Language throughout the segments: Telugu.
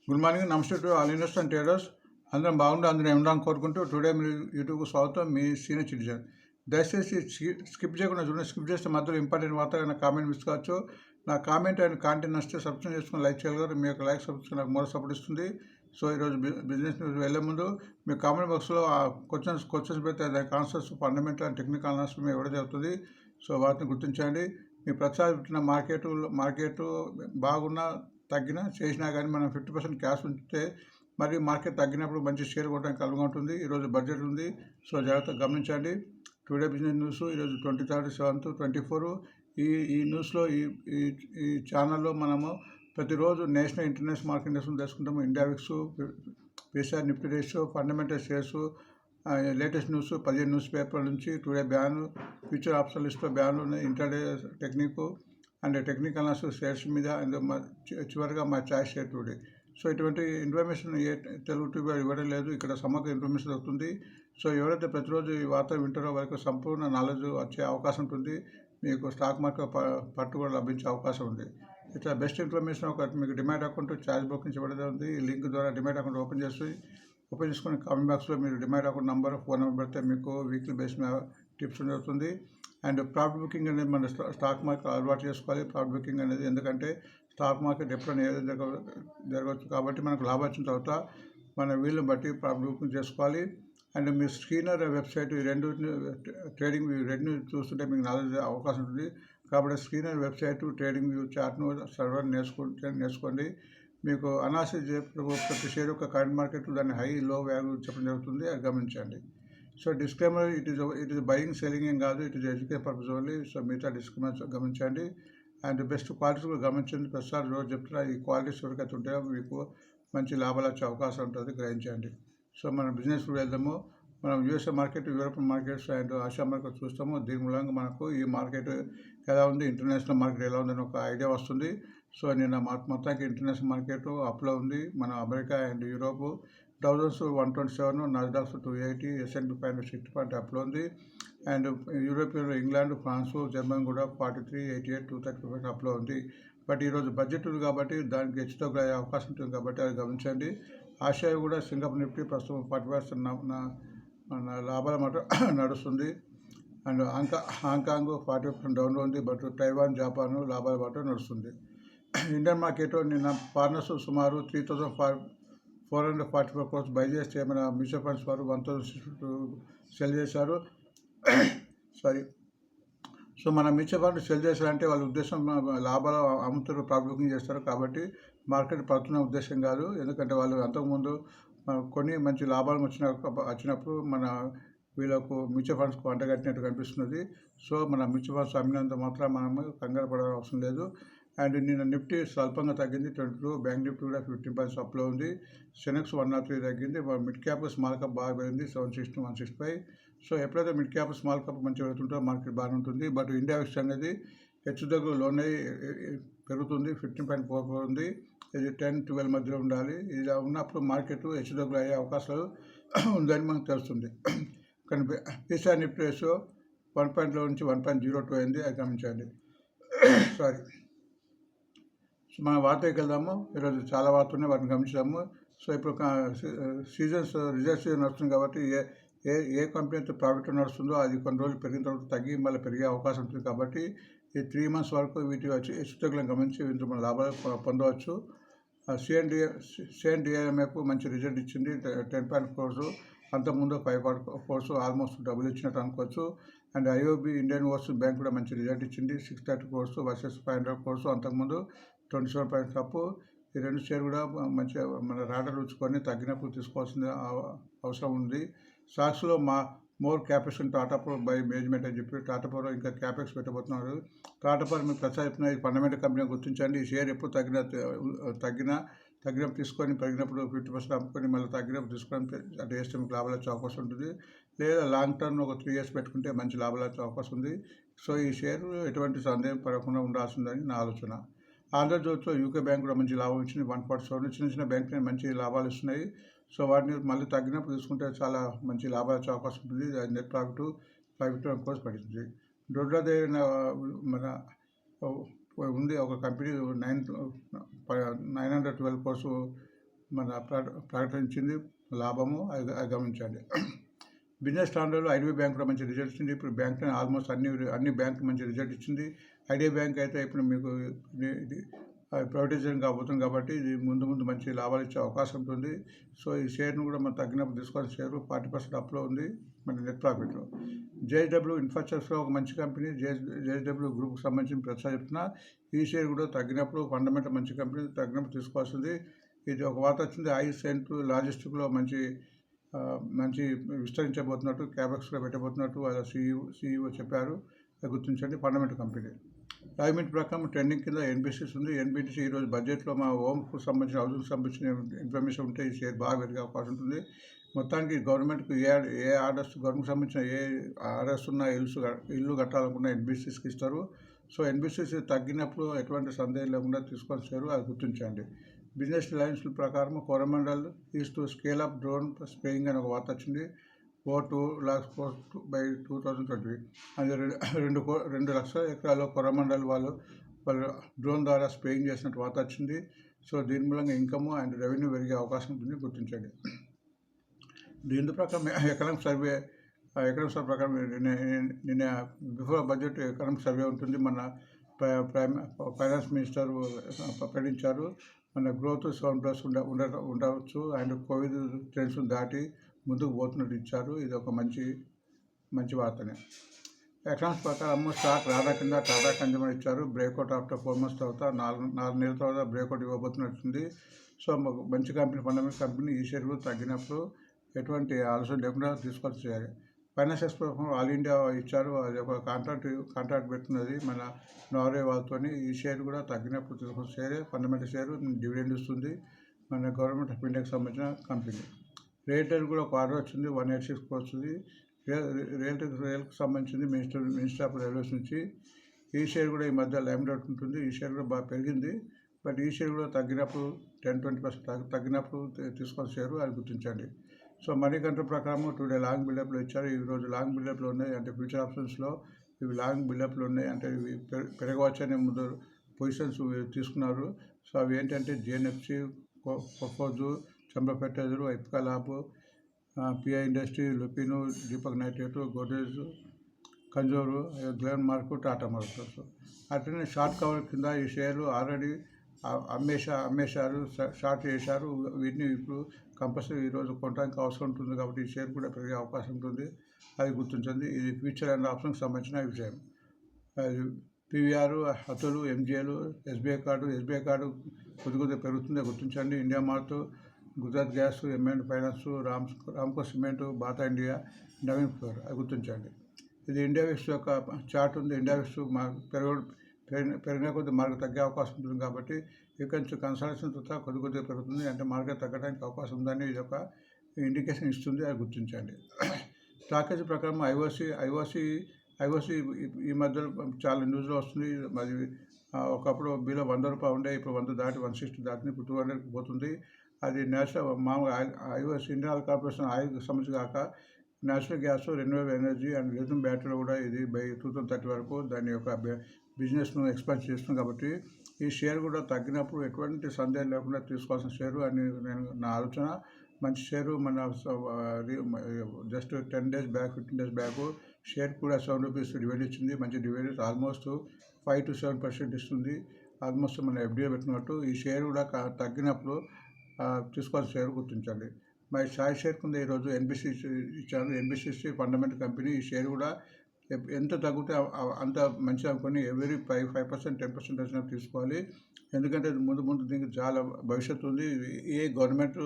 గుడ్ మార్నింగ్, నమస్తే to all investors and traders. అందరం బాగుండి అందరం ఏమన్నా కోరుకుంటూ టుడే మీరు యూట్యూబ్కు స్వాగతం. మీ సీనియర్ సిటిజన్. దయచేసి స్కిప్ చేయకుండా చూడండి. స్కిప్ చేస్తే మధ్యలో ఇంపార్టెంట్ వార్త కామెంట్ మిస్ కావచ్చు. నా కామెంట్ అండ్ కాంటెంట్ నచ్చితే సబ్స్క్రైబ్ చేసుకుని లైక్ చేయగలరు. మీ యొక్క లైక్ సబ్స్క్రైబ్ నాకు మరో సపోర్ట్ ఇస్తుంది. సో ఈరోజు బిజినెస్ న్యూస్ వెళ్ళే ముందు మీ కామెంట్ బాక్స్లో క్వశ్చన్స్ పెడితే దానికి answers fundamental and technical answers మేము ఇవ్వడం జరుగుతుంది. సో వాటిని గుర్తించండి. మీ ప్రచారం పెట్టిన మార్కెట్ బాగున్నా తగ్గినా చేసినా కానీ మనం 50% క్యాష్ ఉంచితే మరి మార్కెట్ తగ్గినప్పుడు మంచి షేర్ కొట్టడానికి కలుగా ఉంటుంది. ఈరోజు బడ్జెట్ ఉంది. సో జాగ్రత్తగా గమనించండి. టుడే బిజినెస్ న్యూస్ ఈరోజు 23/7/24. ఈ న్యూస్లో ఈ ఛానల్లో మనము ప్రతిరోజు నేషనల్ ఇంటర్నేషనల్ మార్కెట్ ఇండెక్స్ తెలుసుకుంటాము. India VIX, PSR, Nifty ratio, fundamental shares, latest news, 15 news పేపర్ల నుంచి టుడే బ్యాన్, ఫ్యూచర్ ఆప్షన్ లిస్ట్లో బ్యాన్ ఉన్నాయి, intraday technique and technical analysis shares మీద, అండ్ చివరిగా మా చాయిస్ షేర్ టుడే. సో ఇటువంటి ఇన్ఫర్మేషన్ తెలుగు టీవీ ఇవ్వడం లేదు. ఇక్కడ సమగ్ర ఇన్ఫర్మేషన్ వస్తుంది. సో ఎవరైతే ప్రతిరోజు ఈ వార్త వింటారో వారికి సంపూర్ణ నాలెడ్జ్ వచ్చే అవకాశం ఉంటుంది. మీకు స్టాక్ మార్కెట్ పట్టు కూడా లభించే అవకాశం ఉంది. ఇట్లా బెస్ట్ ఇన్ఫర్మేషన్ ఒకటి మీకు డిమాట్ అకౌంట్ ఛార్జ్ బుక్ నుంచి ఇవ్వడం ఉంది. ఈ లింక్ ద్వారా డిమాట్ అకౌంట్ ఓపెన్ చేసుకుని కామెంట్ బాక్స్లో మీరు demat account number, phone number పెడితే మీకు వీక్లీ బేస్ మీద టిప్స్ జరుగుతుంది. అండ్ ప్రాఫిట్ బుకింగ్ అనేది మన స్టాక్ మార్కెట్ అలవాటు చేసుకోవాలి. ప్రాఫిట్ బుకింగ్ అనేది ఎందుకంటే స్టాక్ మార్కెట్ ఎప్పుడైనా ఏదైనా జరగవచ్చు కాబట్టి మనకు లాభం వచ్చిన తర్వాత మన వీళ్ళని బట్టి ప్రాఫిట్ బుకింగ్ చేసుకోవాలి. అండ్ మీ స్క్రీనర్ వెబ్సైట్ ఈ రెండు ట్రేడింగ్ వ్యూ రెండు చూస్తుంటే మీకు నాలెడ్జ్ అవకాశం ఉంటుంది. కాబట్టి స్క్రీనర్ వెబ్సైట్, ట్రేడింగ్ వ్యూ చార్ట్ను సర్వర్ నేర్చుకోండి. మీకు అనాలిసిస్ ప్రతి షేర్ యొక్క కరెంట్ మార్కెట్ దాని హై లో వాల్యూ చెప్పడం జరుగుతుంది. అది గమనించండి. So disclaimer, it is buying selling ఏం కాదు, it is education purpose only. So మిగతా డిస్క్లైమర్స్ గమనించండి. అండ్ బెస్ట్ క్వాలిటీస్ కూడా గమనించండి. ప్రతిసారి రోజు చెప్తున్నా ఈ క్వాలిటీస్ ఎవరికైతే ఉంటాయో మీకు మంచి లాభాలు వచ్చే అవకాశం ఉంటుంది, గ్రహించండి. సో మన బిజినెస్ వెళ్దాము. మనం USA market, European markets and Asia market చూస్తాము. దీని మూలంగా మనకు ఈ మార్కెట్ ఎలా ఉంది, ఇంటర్నేషనల్ మార్కెట్ ఎలా ఉందని ఒక ఐడియా వస్తుంది. సో నిన్న మొత్తానికి ఇంటర్నేషనల్ మార్కెట్ అప్లో ఉంది. మన America and Europe Dow Jones 127, Nasdaq 280, S&P 500 60 point అప్లో ఉంది. And European England, France, Germany కూడా 43, 88, 235 అప్లో ఉంది. బట్ ఈరోజు బడ్జెట్ ఉంది కాబట్టి దానికి హెచ్చుతో అయ్యే అవకాశం ఉంటుంది కాబట్టి అది గమనించండి. ఆసియా కూడా సింగపూర్ నిఫ్టీ ప్రస్తుతం 40% లాభాల మాట నడుస్తుంది. అండ్ హాంకాంగ్ 40% డౌన్లో ఉంది. బట్ తైవాన్, జపాన్ లాభాల మాట నడుస్తుంది. ఇండియన్ మార్కెట్ నిన్న ఫారినర్స్ సుమారు 3,444 crores బై చేస్తే మన మ్యూచువల్ ఫండ్స్ వారు 1,062 సెల్ చేశారు. సో మన మ్యూచువల్ ఫండ్ సెల్ చేశారంటే వాళ్ళ ఉద్దేశం లాభాలు అమ్ముతారు, ప్రాఫిట్ బుకింగ్ చేస్తారు కాబట్టి మార్కెట్ పడుతున్న ఉద్దేశం కాదు. ఎందుకంటే వాళ్ళు అంతకుముందు కొన్ని మంచి లాభాలు వచ్చినప్పుడు మన వీళ్ళకు మ్యూచువల్ ఫండ్స్కు అంటగట్టినట్టు కనిపిస్తున్నది. సో మన మ్యూచువల్ ఫండ్స్ అమ్మినంత మాత్రం మనం కంగారు పడాల్సిన అవసరం లేదు. అండ్ నిన్న నిఫ్టీ స్వల్పంగా తగ్గింది 22, బ్యాంక్ నిఫ్టీ కూడా 15 పాయింట్స్ అప్లో ఉంది. సెనెక్స్ 103 తగ్గింది. మిడ్ క్యాప్, స్మాల్ క్యాప్ బాగా పెరిగింది 760, 165. సో ఎప్పుడైతే మిడ్ క్యాప్, స్మాల్ క్యాప్ మంచిగా పెరుగుతుంటో మార్కెట్ బాగానే ఉంటుంది. బట్ ఇండియా విక్స్ అనేది హెచ్చుతగ్గులు లోనే పెరుగుతుంది, 15.44 ఉంది. ఇది 10-12 మధ్యలో ఉండాలి. ఇలా ఉన్నప్పుడు మార్కెట్ హెచ్చుతగ్గులు అయ్యే అవకాశాలు ఉందని మనకు తెలుస్తుంది. కానీ పిఎస్ఆర్ నిఫ్టీ రేషియో 1.0 నుంచి 1.02 అయింది, అది గమనించండి. మన వార్తకి వెళ్దాము. ఈరోజు చాలా వార్తలు ఉన్నాయి, వాటిని గమనించాము. సో ఇప్పుడు సీజన్స్ రిజల్ట్ సీజన్ నడుస్తుంది కాబట్టి ఏ కంపెనీ అయితే ప్రాఫిట్ నడుస్తుందో అది కొన్ని రోజులు పెరిగిన తర్వాత తగ్గి మళ్ళీ పెరిగే అవకాశం ఉంటుంది. కాబట్టి ఈ 3 months వరకు వీటి వచ్చి హెచ్చుతగ్గులను గమనించి వీటితో మన లాభాలు పొందవచ్చు. CNDIMF మంచి రిజల్ట్ ఇచ్చింది, 10 crores. అంతకుముందు 5 crores, ఆల్మోస్ట్ డబుల్ ఇచ్చినట్టు అనుకోవచ్చు. And IOB, Indian overseas bank కూడా మంచి రిజల్ట్ ఇచ్చింది, 630 crores వర్సెస్ 500 crores. అంతకుముందు 27 పాయింట్స్ అప్పు. ఈ రెండు షేర్ కూడా మంచిగా మన రాడర్ ఉంచుకొని తగ్గినప్పుడు తీసుకోవాల్సిన అవసరం ఉంది. స్టాక్స్లో more capex Tata power by management అని చెప్పి టాటా పవర్ ఇంకా క్యాపెక్స్ పెట్టబోతున్నారు. టాటా పవర్ మీకు ప్రచారం ఈ ఫండమెంటల్ కంపెనీ గుర్తించండి. ఈ షేర్ ఎప్పుడు తగ్గినప్పుడు తీసుకొని పెరిగినప్పుడు 50% అమ్ముకొని మళ్ళీ తగ్గినప్పుడు తీసుకొని అంటే వేస్తే మీకు లాభాలు వచ్చే అవకాశం ఉంటుంది. లేదా లాంగ్ టర్మ్ ఒక 3 years పెట్టుకుంటే మంచి లాభాలు వచ్చే అవకాశం ఉంది. సో ఈ షేర్ ఎటువంటి సందేహం పడకుండా ఉండాల్సిందని నా ఆలోచన. ఆంధ్రజ్యోతిలో యూకే బ్యాంక్ కూడా మంచి లాభం ఇచ్చింది, 147. చిన్న బ్యాంకులు మంచి లాభాలు ఇస్తున్నాయి. సో వాటిని మళ్ళీ తగ్గినప్పుడు తీసుకుంటే చాలా మంచి లాభాలు వచ్చే అవకాశం ఉంటుంది. నెట్ ప్రాఫిట్ 551 crores పడింది. దొడ్ల దగ్గర మన ఉంది ఒక కంపెనీ 912 crores మన ప్రకటించింది లాభము, అది గమనించండి. బిజినెస్ స్టాండర్డ్లో ఐడిబిఐ బ్యాంక్ కూడా మంచి రిజల్ట్ ఇచ్చింది. ఇప్పుడు బ్యాంక్ ఆల్మోస్ట్ అన్ని బ్యాంకులు మంచి రిజల్ట్ ఇచ్చింది. ఐడిబిఐ బ్యాంక్ అయితే ఇప్పుడు మీకు ఇది ప్రైవేటైజేషన్ కాబోతుంది కాబట్టి ఇది ముందు మంచి లాభాలు ఇచ్చే అవకాశం ఉంటుంది. సో ఈ షేర్ను కూడా మనం తగ్గినప్పుడు తీసుకోవాల్సిన షేరు 40% అప్లో ఉంది మన నెట్ ప్రాఫిట్లో. జేఎస్డబ్ల్యూ ఇన్ఫ్రాస్ట్రక్చర్ ఒక మంచి కంపెనీ. జేఎస్డబ్ల్యూ గ్రూప్కి సంబంధించిన ప్రతిసారి చెప్తున్నా ఈ షేర్ కూడా తగ్గినప్పుడు ఫండమెంటల్ మంచి కంపెనీ తగ్గినప్పుడు తీసుకోవాల్సింది. ఇది ఒక వార్త వచ్చింది, ఐసెంట్ లాజిస్టిక్లో మంచి విస్తరించబోతున్నట్టు, క్యాబెక్స్లో పెట్టబోతున్నట్టు వాళ్ళ CEO చెప్పారు. గుర్తించండి, ఫండమెంటల్ కంపెనీ. రాయమెంట్ ప్రకారం ట్రెండింగ్ కింద ఎన్బిసిసి ఉంది. ఎన్బిసిసి ఈరోజు బడ్జెట్లో మా హోమ్కు సంబంధించిన హౌసింగ్కి సంబంధించిన ఇన్ఫర్మేషన్ ఉంటే ఈ షేర్ బాగా పెరిగే అవకాశం ఉంటుంది. మొత్తానికి గవర్నమెంట్కి ఏ ఆర్డర్స్ గవర్నమెంట్కి సంబంధించిన ఏ ఆర్డర్స్ ఉన్న ఇల్లు కట్టాలనుకున్న ఎన్బిసిసికి ఇస్తారు. సో ఎన్బిసిసి తగ్గినప్పుడు ఎటువంటి సందేహం లేకుండా తీసుకొచ్చారు, అది గుర్తించండి. బిజినెస్ లైన్స్ ప్రకారం Coromandel is to scale up drone spraying అని ఒక వార్త వచ్చింది. 2 lakhs by 2020 అది 2 లక్షల ఎకరాల్లో కొరమండల్ వాళ్ళు డ్రోన్ ద్వారా స్ప్రేయింగ్ చేసినట్టు వార్త వచ్చింది. సో దీని మూలంగా ఇన్కమ్ అండ్ రెవెన్యూ పెరిగే అవకాశం ఉంటుంది, గుర్తించండి. దీని ప్రకారం ఎకనామిక్ సర్వే ప్రకారం నిన్న బిఫోర్ బడ్జెట్ ఎకనామిక్ సర్వే ఉంటుంది. మన ఫైనాన్స్ మినిస్టర్ ప్రకటించారు. మన గ్రోత్ 7+ ఉండవచ్చు అండ్ కోవిడ్ ట్రెండ్స్ దాటి ముందుకు పోతున్నట్టు ఇచ్చారు. ఇది ఒక మంచి వార్తనే. ఎకనామిక్స్ ప్రకారం స్టాక్ రాడా కింద టాటా కన్జ్యూమర్ ఇచ్చారు. బ్రేక్అవుట్ ఆఫ్టర్ 4 months తర్వాత 4 నెలల తర్వాత బ్రేక్అవుట్ ఇవ్వబోతున్నట్టుంది. సో మంచి కంపెనీ, ఫండమెంటల్ కంపెనీ. ఈ షేర్ కూడా తగ్గినప్పుడు ఎటువంటి ఆలోచన లేకుండా తీసుకొచ్చి చేయాలి. ఫైనాన్షియల్స్ ప్రకారం ఆల్ ఇండియా ఇచ్చారు. అది ఒక కాంట్రాక్ట్ పెట్టున్నది మన నార్వే వాళ్ళతో. ఈ షేర్ కూడా తగ్గినప్పుడు తీసుకొచ్చి షేరే, ఫండమెంటల్ షేర్, డివిడెండ్ ఇస్తుంది. మన గవర్నమెంట్ ఆఫ్ ఇండియాకి సంబంధించిన కంపెనీ. రియల్టెల్ కూడా ఒక ఆర్డర్ వచ్చింది, 186 crores వస్తుంది. రైల్కి సంబంధించింది మినిస్టర్ ఆఫ్ రైల్వేస్ నుంచి. ఈ షేర్ కూడా ఈ మధ్య లైమ్లైట్ ఉంటుంది. ఈ షేర్ కూడా బాగా పెరిగింది. బట్ ఈ షేర్ కూడా తగ్గినప్పుడు 10-20% తగ్గినప్పుడు తీసుకొని షేరు, అది గుర్తించండి. సో మనీ కంట్రోల్ ప్రకారం టుడే లాంగ్ బిల్డప్లో ఇచ్చారు. ఈరోజు లాంగ్ బిల్డప్లో ఉన్నాయి, అంటే ఫ్యూచర్ ఆప్షన్స్లో ఇవి లాంగ్ బిల్డప్లో ఉన్నాయి, అంటే ఇవి పెరగవచ్చనే ముందు పొజిషన్స్ తీసుకున్నారు. సో అవి ఏంటంటే GNFC, Coforge, Chandra fertiliser, Ipca lab, PI industry, Lupin, Deepak nitrate, Godrej, consumer, Glenmark, Tata Motors. అట్లనే షార్ట్ కవర్ కింద ఈ షేర్లు ఆల్రెడీ అమ్మేశారు, షార్ట్ చేశారు. వీటిని ఇప్పుడు కంపల్సరీ ఈరోజు కొనడానికి అవసరం ఉంటుంది కాబట్టి ఈ షేర్ కూడా పెరిగే అవకాశం ఉంటుంది, అది గుర్తించండి. ఇది ఫ్యూచర్ అండ్ ఆప్షన్కి సంబంధించిన విషయం. PVR, Atul, MGL, SBI card కొద్దిగా పెరుగుతుంది, గుర్తించండి. ఇండియా మార్ట్, గుజరాత్ గ్యాస్, ఎంఎండ్ finance, Ramco cement, Bata India, Navin fluor, అది గుర్తించండి. ఇది ఇండియా విక్స్ యొక్క చార్ట్ ఉంది. ఇండియా విక్స్ పెరిగిన కొద్ది మార్కెట్ తగ్గే అవకాశం ఉంటుంది కాబట్టి ఇక్కడ నుంచి కన్సల్టేషన్ తర్వాత కొద్దిగా పెరుగుతుంది, అంటే మార్కెట్ తగ్గడానికి అవకాశం ఉందని ఇది ఒక ఇండికేషన్ ఇస్తుంది, అది గుర్తించండి. స్టాకేజ్ ప్రకారం ఐఓసి ఈ మధ్యలో చాలా న్యూస్లో వస్తుంది. మరి ఒకప్పుడు బిలో ₹100 ఉండే, ఇప్పుడు 100 దాటి 160 దాటిని, ఇప్పుడు 200కి పోతుంది. అది నేషనల్ మామూలుగా ఐఓసి ఇండియన్ ఆయిల్ కార్పొరేషన్ ఆయిల్కి సంబంధించి కాక natural gas, renewable energy and lithium బ్యాటరీలో కూడా ఇది బై 2030 వరకు దాని యొక్క బిజినెస్ను ఎక్స్పాండ్ చేస్తుంది కాబట్టి ఈ షేర్ కూడా తగ్గినప్పుడు ఎటువంటి సందేహం లేకుండా తీసుకోవాల్సిన షేరు అని నా ఆలోచన. మంచి షేరు. మన just 10 days back, 15 days back share కూడా ₹7 డివిడెండ్ ఇచ్చింది. మంచి డివిడెండ్, ఆల్మోస్ట్ 5 to 7% ఇస్తుంది. ఆల్మోస్ట్ మన ఎఫ్డీఏ పెట్టినట్టు. ఈ షేర్ కూడా తగ్గినప్పుడు తీసుకోవాల్సిన షేర్, గుర్తించండి. మరి సాయి షేర్ కింద ఈరోజు ఎన్బిసిసి ఇచ్చారు. NBCC fundamental company. ఈ షేర్ కూడా ఎంత తగ్గితే అంత మంచిగా అనుకొని ఎవరీ 5%, 10% వచ్చినప్పుడు తీసుకోవాలి. ఎందుకంటే ముందు దీనికి చాలా భవిష్యత్తు ఉంది. ఏ గవర్నమెంట్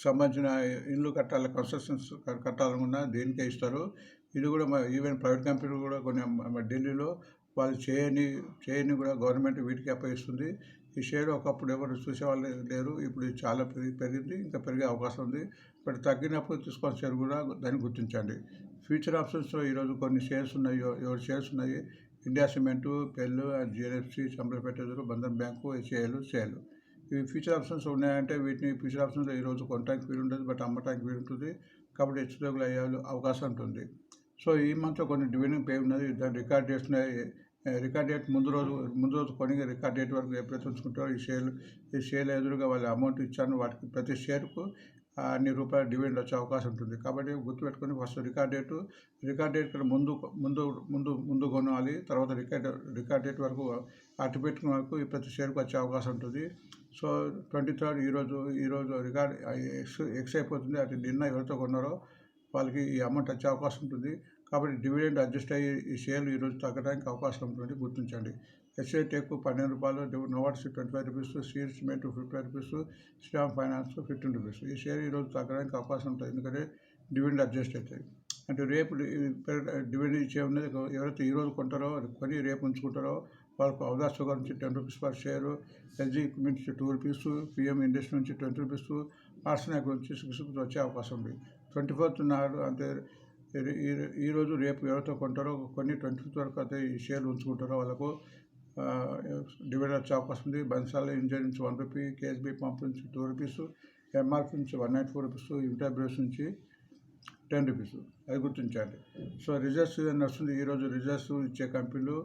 సంబంధించిన ఇల్లు కన్స్ట్రక్షన్స్ కట్టాలనుకున్నా దేనికే ఇస్తారు. ఇది కూడా ఈవెన్ ప్రైవేట్ కంపెనీలు కూడా కొన్ని ఢిల్లీలో వాళ్ళు చేయని కూడా గవర్నమెంట్ వీటికి అప్పగిస్తుంది. ఈ షేర్ ఒకప్పుడు ఎవరు చూసేవాళ్ళు లేరు, ఇప్పుడు చాలా పెరిగింది, ఇంకా పెరిగే అవకాశం ఉంది. బట్ తగ్గినప్పుడు తీసుకొని షేర్ కూడా దాన్ని గుర్తించండి. ఫ్యూచర్ ఆప్షన్స్లో ఈరోజు కొన్ని షేర్స్ ఉన్నాయి. 7 షేర్స్ ఉన్నాయి. ఇండియా సిమెంటు, పెల్లు, జిఎన్ఎఫ్సి, చంద్ర ఫెర్టిలైజర్, బంధన్ బ్యాంకు, సేల్. ఇవి ఫ్యూచర్ ఆప్షన్స్ ఉన్నాయంటే వీటిని ఫ్యూచర్ ఆప్షన్స్లో ఈరోజు కొనడానికి వీలు ఉంటుంది, బట్ అమ్మటానికి వీలు ఉంటుంది కాబట్టి హెచ్చుతగ్గులు అయ్యే అవకాశం ఉంటుంది. సో ఈ మంత్లో కొన్ని డివిడెండ్ పే ఉన్నది, దాన్ని రికార్డ్ చేస్తున్నాయి రికార్డ్ డేట్ ముందు రోజు కొని రికార్డ్ డేట్ వరకు ఎప్పుడైతే ఉంచుకుంటారో ఈ షేర్లు ఎదురుగా వాళ్ళ అమౌంట్ ఇచ్చాను, వాటికి ప్రతి షేర్కు అన్ని రూపాయల డివిడెండ్ వచ్చే అవకాశం ఉంటుంది. కాబట్టి గుర్తుపెట్టుకొని ఫస్ట్ రికార్డ్ డేట్ కంటే ముందు కొనాలి. తర్వాత రికార్డ్ డేట్ వరకు అటు పెట్టుకున్న వరకు ప్రతి షేర్కు వచ్చే అవకాశం ఉంటుంది. సో 23rd ఈరోజు రికార్డ్ ఎక్స్ అయిపోతుంది. అది నిన్న ఎవరితో కొన్నారో వాళ్ళకి ఈ అమౌంట్ వచ్చే అవకాశం ఉంటుంది. కాబట్టి డివిడెండ్ అడ్జస్ట్ అయ్యి ఈ షేర్లు ఈరోజు తగ్గడానికి అవకాశం ఉంటుంది, గుర్తించండి. ఎస్ఐ టెక్ ₹12, నోవాట్స్ ₹25, సీడ్ సిమెంట్ ₹55, శ్రీరామ్ ఫైనాన్స్ ₹15. ఈ షేర్ ఈరోజు తగ్గడానికి అవకాశం ఉంటుంది, ఎందుకంటే డివిడెండ్ అడ్జస్ట్ అవుతాయి. అంటే రేపు డివిడెండ్ ఇచ్చే ఉన్నది ఎవరైతే ఈరోజు కొంటారో కొని రేపు ఉంచుకుంటారో వాళ్ళకు అవదాస్ షుగర్ నుంచి ₹10 పర్ షేరు, ఎల్జీ ఎక్విప్మెంట్ నుంచి ₹2, పిఎం ఇండస్ట్రీ నుంచి ₹20, ఆర్సనాక్ నుంచి ₹6 వచ్చే అవకాశం ఉంది. 24th నాడు అంటే ఈరోజు రేపు ఎవరితో కొంటారో కొన్ని 25th వరకు అయితే ఈ షేర్లు ఉంచుకుంటారో వాళ్ళకు డివిడెండ్ వచ్చే అవకాశం ఉంది. బన్సాల ఇంజన్ నుంచి ₹1, కేఎస్బీ పంప్ నుంచి ₹2, ఎంఆర్పి నుంచి ₹194, ఇంటర్బ్రేస్ నుంచి ₹10. అది గుర్తించండి. సో రిజల్ట్స్ నడుస్తుంది. ఈరోజు రిజల్ట్స్ ఇచ్చే కంపెనీలు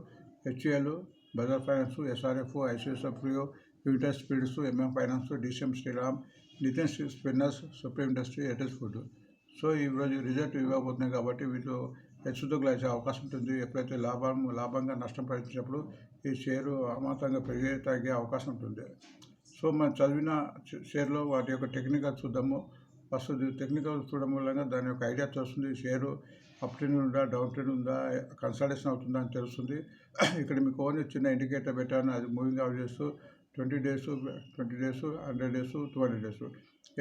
HAL, Bajaj finance, SRF, ICICI Pru, United Spirits, MM finance, DCM Shriram, Nitin spinners, Supreme industry, Airtel food. So ఈరోజు రిజల్ట్ ఇవ్వబోతున్నాయి కాబట్టి వీటిలో హెచ్చుతగ్గులు వచ్చే అవకాశం ఉంటుంది. ఎప్పుడైతే లాభంగా నష్టం ప్రకటించినప్పుడు ఈ షేరు అమాంతంగా తగ్గే అవకాశం ఉంటుంది. సో మనం చదివిన షేర్లో వాటి యొక్క టెక్నికల్ చూద్దాము. ఫస్ట్ టెక్నికల్ చూడడం వల్ల దాని యొక్క ఐడియా వస్తుంది. షేరు అప్ ట్రెండ్ ఉందా, డౌన్ ట్రెండ్ ఉందా, కన్సల్టేషన్ అవుతుందా అని తెలుస్తుంది. ఇక్కడ మీకు ఓన్లీ చిన్న ఇండికేటర్ పెట్టాను, అది మూవింగ్ అవుట్ చేస్తూ 20 days, 100 days, 200 days.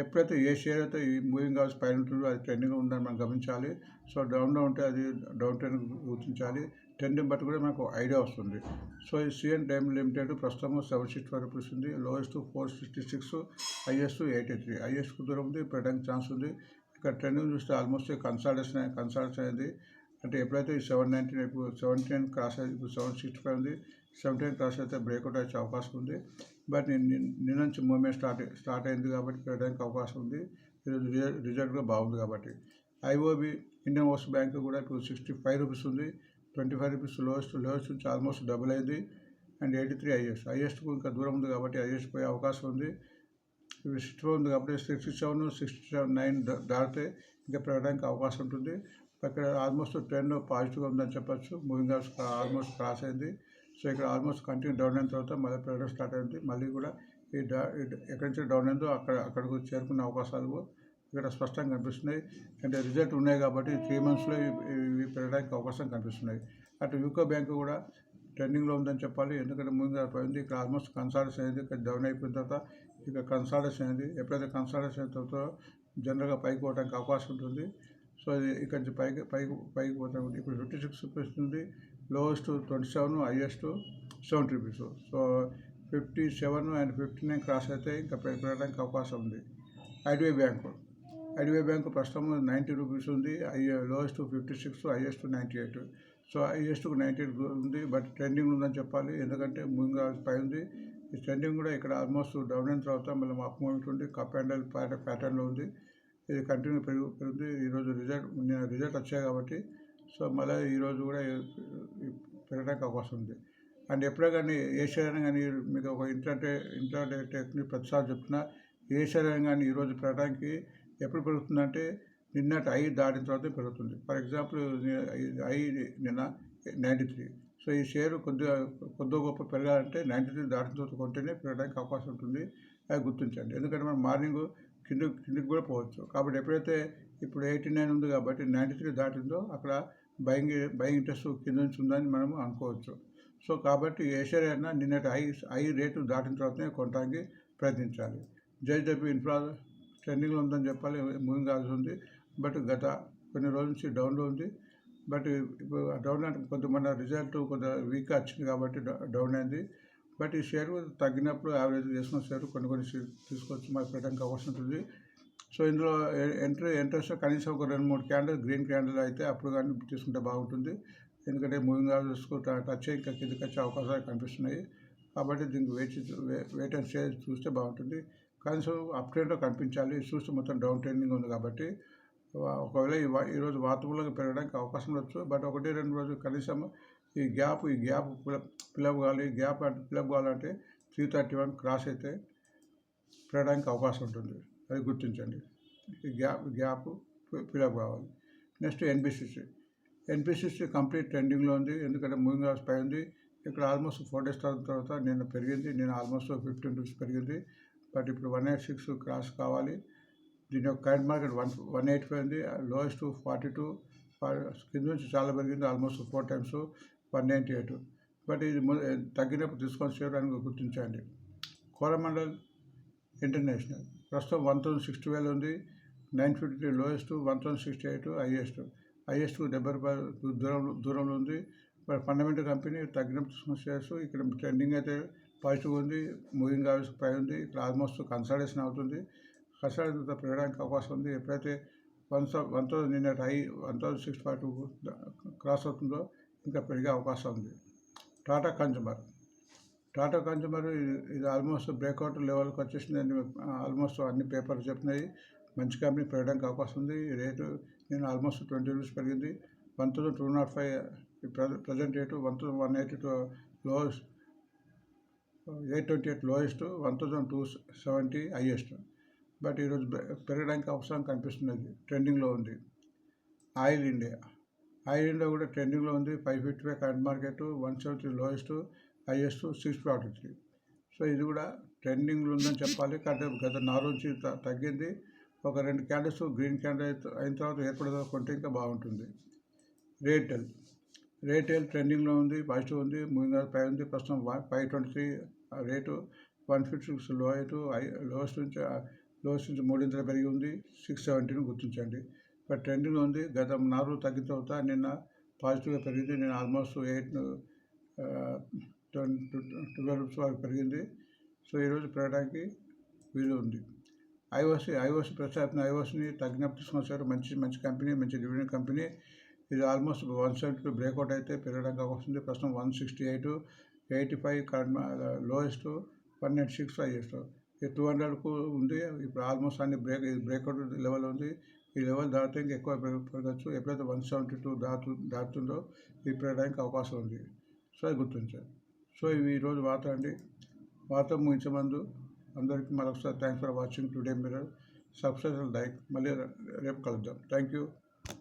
ఎప్పుడైతే ఏ షేర్ అయితే ఈ మూవింగ్ అవర్స్ పైన ఉంటుందో అది ట్రెండింగ్ ఉందని మనం గమనించాలి. సో డౌన్లో ఉంటే అది డౌన్ ట్రెండ్ గుర్తించాలి. ట్రెండింగ్ బట్టి కూడా మనకు ఐడియా వస్తుంది. సో ఈ సిఎన్ టైమ్ లిమిటెడ్ ప్రస్తుతం ₹765 ఉంది, లోయెస్ట్ $466, హైయెస్ట్ $883. హైయెస్ట్కు దూరం ఉంది, పెట్టడానికి ఛాన్స్ ఉంది. ఇక్కడ ట్రెండింగ్ చూస్తే ఆల్మోస్ట్ కన్సల్టేషన్ అయింది. అంటే ఎప్పుడైతే ఈ 719 ఇప్పుడు 17 క్రాస్ అయింది, ఇప్పుడు 765 ఉంది. 17 క్రాస్ అయితే బ్రేక్అవుట్ వచ్చే అవకాశం ఉంది. బట్ నిన్న నుంచి మూవ్మెంట్ స్టార్ట్ అయింది కాబట్టి పెట్టడానికి అవకాశం ఉంది. ఈరోజు రిజల్ట్ కూడా బాగుంది కాబట్టి. ఐఓబి ఇండియన్ ఓవర్సీస్ బ్యాంక్ కూడా ఇప్పుడు ₹65 ఉంది, ₹25 లోయెస్ట్ నుంచి ఆల్మోస్ట్ డబుల్ అయింది. అండ్ 83 హైయెస్ట్కు ఇంకా దూరం ఉంది కాబట్టి హైయెస్ట్ పోయే అవకాశం ఉంది. ఇప్పుడు 64 ఉంది కాబట్టి 67, 69 దాటితే ఇంకా పెరగడానికి అవకాశం ఉంటుంది. ఇక్కడ ఆల్మోస్ట్ ట్రెండ్ పాజిటివ్గా ఉందని చెప్పచ్చు. మూవింగ్ అవర్స్ ఆల్మోస్ట్ క్రాస్ అయింది. సో ఇక్కడ ఆల్మోస్ట్ కంటిన్యూ డౌన్ అయిన తర్వాత మళ్ళీ పెరగడం స్టార్ట్ అయింది. మళ్ళీ కూడా ఎక్కడి నుంచి డౌన్ అయిందో అక్కడికి చేరుకునే అవకాశాలు ఇక్కడ స్పష్టంగా కనిపిస్తున్నాయి. అంటే రిజల్ట్ ఉన్నాయి కాబట్టి 3 monthsలో ఇవి పెరగడానికి అవకాశం కనిపిస్తున్నాయి. అటు యూకో బ్యాంకు కూడా ట్రెండింగ్లో ఉందని చెప్పాలి, ఎందుకంటే ముందుగా పోయింది. ఇక్కడ ఆల్మోస్ట్ కన్సాలిడేషన్ అయింది. ఇక్కడ డౌన్ అయిపోయిన తర్వాత ఇక కన్సాలిడేషన్ అయింది. ఎప్పుడైతే కన్సాలిడేషన్ అయిన తర్వాత జనరల్గా పైకి పోవడానికి అవకాశం ఉంటుంది. సో ఇది ఇక్కడ నుంచి పైకి పోతా ఉంది. ఇప్పుడు ₹56 ఉంది, lowest 27, highest ₹70. So 57 and 59 cross అయితే ఇంకా పెరగడానికి అవకాశం ఉంది. ఐడిబిఐ బ్యాంకు ప్రస్తుతం ₹90 ఉంది, లోయెస్ట్ 56, హైయెస్ట్ 98. సో హైయెస్ట్కు 98 ఉంది, బట్ ట్రెండింగ్ ఉందని చెప్పాలి, ఎందుకంటే మూవింగ్ పై ఉంది. ఈ ట్రెండింగ్ కూడా ఇక్కడ ఆల్మోస్ట్ డౌన్ అయిన తర్వాత మళ్ళీ అప్ మూవ్మెంట్ ఉంది, కప్ అండ్ ప్యాటర్న్లో ఉంది. ఇది కంటిన్యూ పెరుగుతుంది. ఈరోజు రిజల్ట్ వచ్చాయి కాబట్టి సో మళ్ళీ ఈరోజు కూడా పెరగడానికి అవకాశం ఉంది. అండ్ ఎప్పుడే కానీ ఏ షేర్ అయినా కానీ మీకు ఒక ఇంట్రాడే టెక్నిక్ ప్రతిసారి చెప్తున్నా, ఏ షేర్ అయినా కానీ ఈరోజు పెరగడానికి ఎప్పుడు పెరుగుతుందంటే నిన్నటి ఐ దాటిన తర్వాత పెరుగుతుంది. ఫర్ ఎగ్జాంపుల్ ఐ నిన్న 93. సో ఈ షేరు కొద్దిగా గొప్ప పెరగాలంటే 93 దాటిన తర్వాత కొంటేనే పెరగడానికి అవకాశం ఉంటుంది. అది గుర్తించండి, ఎందుకంటే మనం మార్నింగ్ కిందికి కూడా పోవచ్చు. కాబట్టి ఎప్పుడైతే ఇప్పుడు 89 ఉంది కాబట్టి 93 దాటిందో అక్కడ బయింగ్ ఇంట్రెస్ట్ కింద నుంచి ఉందని మనం అనుకోవచ్చు. సో కాబట్టి ఏ షేర్ అయినా నిన్నటి ఐ రేటు దాటిన తర్వాతనే కొనడానికి ప్రయత్నించాలి. జేడబ్ల్యూ ఇన్ఫ్రా ట్రెండింగ్లో ఉందని చెప్పాలి, మూవింగ్ కావాల్సి ఉంది. బట్ గత కొన్ని రోజుల నుంచి డౌన్లో ఉంది. బట్ ఇప్పుడు డౌన్ అంటే కొంతమంది రిజల్ట్ కొంత వీక్గా వచ్చింది కాబట్టి డౌన్ అయింది. బట్ ఈ షేర్ తగ్గినప్పుడు యావరేజ్ చేసుకున్న షేర్ కొన్ని తీసుకొచ్చి మాకు పెట్టడానికి అవకాశం ఉంటుంది. సో ఇందులో ఎంట్రెస్ట్ కనీసం ఒక 2-3 క్యాండిల్ గ్రీన్ క్యాండిల్ అయితే అప్పుడు కానీ తీసుకుంటే బాగుంటుంది, ఎందుకంటే మూవింగ్ యావరేజ్ టచ్ అయ్యి ఇంకా కిందకి వచ్చే అవకాశాలు కనిపిస్తున్నాయి. కాబట్టి దీనికి వెయిట్ అండ్ షేర్ చూస్తే బాగుంటుంది. కనీసం అప్ ట్రెండ్లో కనిపించాలి, చూస్తే మొత్తం డౌన్ ట్రెండింగ్ ఉంది కాబట్టి ఒకవేళ ఈరోజు వాతావరణంగా పెరగడానికి అవకాశం ఉండొచ్చు. బట్ 1-2 రోజులు కనీసం ఈ గ్యాప్ ఫిలప్ కావాలి. గ్యాప్ అంటే ఫిలప్ కావాలంటే 331 క్రాస్ అయితే పెరగడానికి అవకాశం ఉంటుంది. అది గుర్తించండి. ఈ గ్యాప్ ఫిలప్ కావాలి. నెక్స్ట్ ఎన్పిసిసి కంప్లీట్ ట్రెండింగ్లో ఉంది. ఎందుకంటే మూవింగ్ అవర్స్ పై ఉంది. ఇక్కడ ఆల్మోస్ట్ 4 days తర్వాత నిన్న పెరిగింది. నేను ఆల్మోస్ట్ 15 రూపీస్ పెరిగింది. బట్ ఇప్పుడు 186 క్రాస్ కావాలి. దీని యొక్క కరెంట్ మార్కెట్ 185 ఉంది. లోయెస్ట్ 42, కింద నుంచి చాలా పెరిగింది. Almost 4 times 198. బట్ ఇది తగ్గినప్పుడు తీసుకొని చేయడానికి గుర్తించండి. కోరమండల్ ఇంటర్నేషనల్ ప్రస్తుతం 1060 ఉంది. 953 లోయెస్ట్, 1068 హైయెస్ట్ 70 రూపాయలు దూరంలో ఉంది. మరి ఫండమెంటల్ కంపెనీ తగ్గినప్పుడు తీసుకొని షేర్స్ ఇక్కడ ట్రెండింగ్ అయితే పాజిటివ్ ఉంది. మూవింగ్ అవర్స్ పై ఉంది. ఇక్కడ ఆల్మోస్ట్ కన్సల్టేషన్ అవుతుంది. కన్సల్టేషన్ పెరగడానికి అవకాశం ఉంది. ఎప్పుడైతే 1000 నిన్న హై 1062 క్రాస్ అవుతుందో ఇంకా పెరిగే అవకాశం ఉంది. టాటా కన్జ్యూమర్ ఇది ఆల్మోస్ట్ బ్రేక్అవుట్ లెవెల్కి వచ్చేసిందని ఆల్మోస్ట్ అన్ని పేపర్లు చెప్తున్నాయి. మంచి కంపెనీ పెరగడానికి అవకాశం ఉంది. రేటు నేను ఆల్మోస్ట్ 20 రూపీస్ పెరిగింది. 1205 present rate, 1182 lowest, 828 lowest, 1270 highest. But ఈరోజు పెరగడానికి అవసరం కనిపిస్తున్నది. ట్రెండింగ్లో ఉంది. ఆయిల్ ఇండియా కూడా ట్రెండింగ్లో ఉంది. 555 current market, 170 lowest, highest 643. So ఇది కూడా ట్రెండింగ్లో ఉందని చెప్పాలి. కానీ గత 4 నుంచి తగ్గింది. ఒక 2 క్యాండిల్స్ గ్రీన్ క్యాండిల్ అయిన తర్వాత ఏర్పడదా కొంటే ఇంకా బాగుంటుంది. రేటెల్ ట్రెండింగ్లో ఉంది. పాజిటివ్ ఉంది. మూవింగ్ అవర్స్ పై ఉంది. ప్రస్తుతం 523 రేటు, 156 లోయెస్ట్ నుంచి 3 పెరిగి ఉంది. 670 గుర్తించండి. బట్ ట్రెండింగ్లో ఉంది. గత 4 తగ్గిన తర్వాత నిన్న పాజిటివ్గా పెరిగింది. నేను ఆల్మోస్ట్ 12 రూపీస్ వరకు పెరిగింది. సో ఈరోజు పెరగడానికి వీలు ఉంది. ఐఓసి ప్రస్తుతం ఐఓసిని తగ్గినప్పుడు తీసుకొచ్చారు. మంచి కంపెనీ, మంచి డివిడెండ్ కంపెనీ. ఇది ఆల్మోస్ట్ 170 బ్రేక్అవుట్ అయితే పెరగడానికి వస్తుంది. ప్రస్తుతం 168, 85 కరెంట్ లోయెస్ట్, 196 హైయెస్ట్. ఇది 200కు ఉంది. ఇప్పుడు ఆల్మోస్ట్ అన్ని బ్రేక్అవుట్ లెవెల్ ఉంది. ఈ లెవెల్ దాటితే ఇంకా ఎక్కువ పెరగచ్చు. ఎప్పుడైతే 172 దాటుతుందో ఇది పెరగడానికి అవకాశం ఉంది. సో అది గుర్తించాలి. సో ఇవి ఈరోజు వార్త ముగించే ముందు అందరికీ మరొకసారి thanks for watching today mirror. Subscribe, like. మళ్ళీ రేపు కలుద్దాం. Thank you.